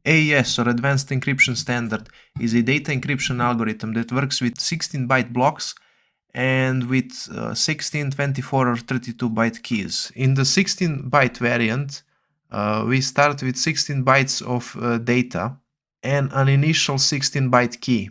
AES, or Advanced Encryption Standard, is a data encryption algorithm that works with 16-byte blocks and with 16, 24 or 32-byte keys. In the 16-byte variant, we start with 16 bytes of data and an initial 16-byte key.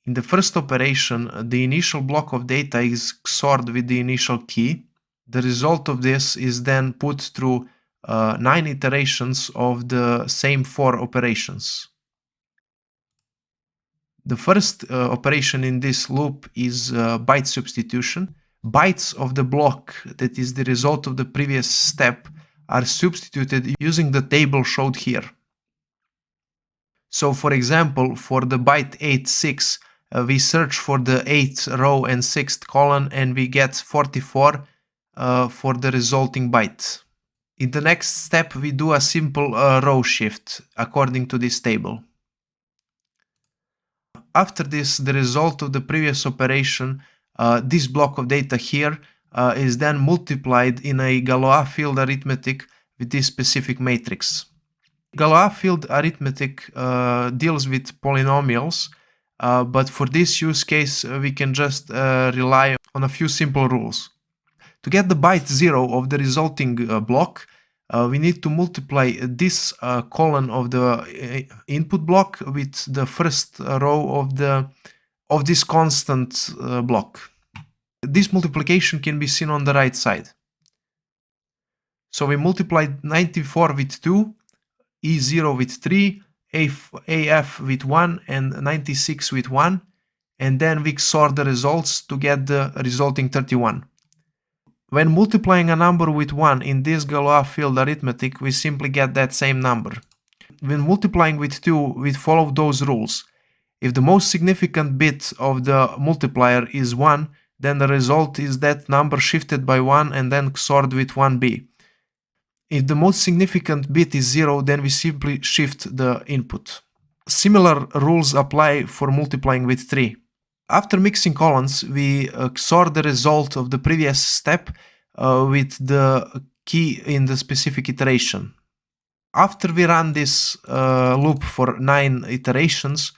In the first operation, the initial block of data is XORed with the initial key. The result of this is then put through 9 iterations of the same 4 operations. The first operation in this loop is byte substitution. Bytes of the block that is the result of the previous step are substituted using the table showed here. So for example, for the byte 86, we search for the 8th row and 6th column and we get 44 for the resulting byte. In the next step, we do a simple row shift according to this table. After this, the result of the previous operation, this block of data here, is then multiplied in a Galois field arithmetic with this specific matrix. Galois field arithmetic deals with polynomials, but for this use case, we can just rely on a few simple rules. To get the byte 0 of the resulting block, we need to multiply this column of the input block with the first row of this constant block. This multiplication can be seen on the right side. So we multiplied 94 with 2, E0 with 3, AF with 1 and 96 with 1, and then we XOR the results to get the resulting 31. When multiplying a number with 1 in this Galois field arithmetic, we simply get that same number. When multiplying with 2, we follow those rules. If the most significant bit of the multiplier is 1, then the result is that number shifted by 1 and then XORed with 1b. If the most significant bit is 0, then we simply shift the input. Similar rules apply for multiplying with 3. After mixing columns, we XOR the result of the previous step with the key in the specific iteration. After we run this loop for 9 iterations,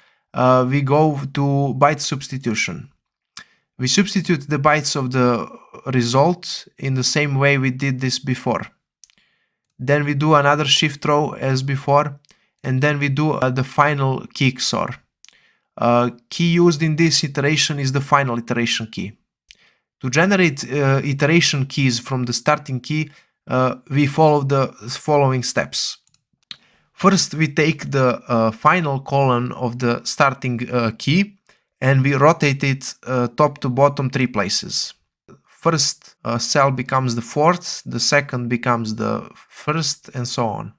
we go to byte substitution. We substitute the bytes of the result in the same way we did this before. Then we do another shift row as before, and then we do the final key XOR. Key used in this iteration is the final iteration key. To generate iteration keys from the starting key, we follow the following steps. First, we take the final column of the starting key and we rotate it top to bottom 3 places. First cell becomes the 4th, the second becomes the 1st, and so on.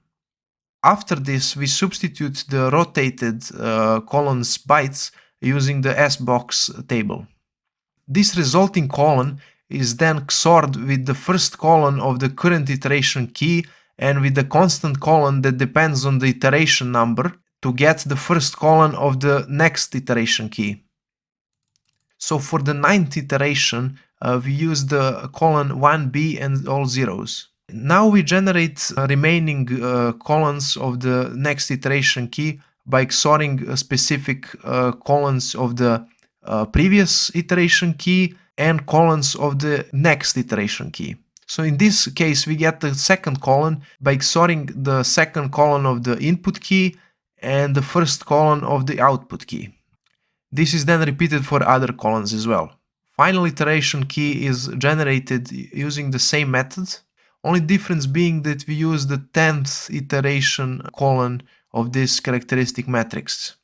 After this, we substitute the rotated column's bytes using the S-box table. This resulting column is then XORed with the first column of the current iteration key and with the constant column that depends on the iteration number to get the first column of the next iteration key. So for the 9th iteration, we use the column 1b and all zeros. Now we generate remaining columns of the next iteration key by XORing specific columns of the previous iteration key and columns of the next iteration key. So in this case, we get the second column by XORing the second column of the input key and the first column of the output key. This is then repeated for other columns as well. Final iteration key is generated using the same method. Only difference being that we use the 10th iteration column of this characteristic matrix.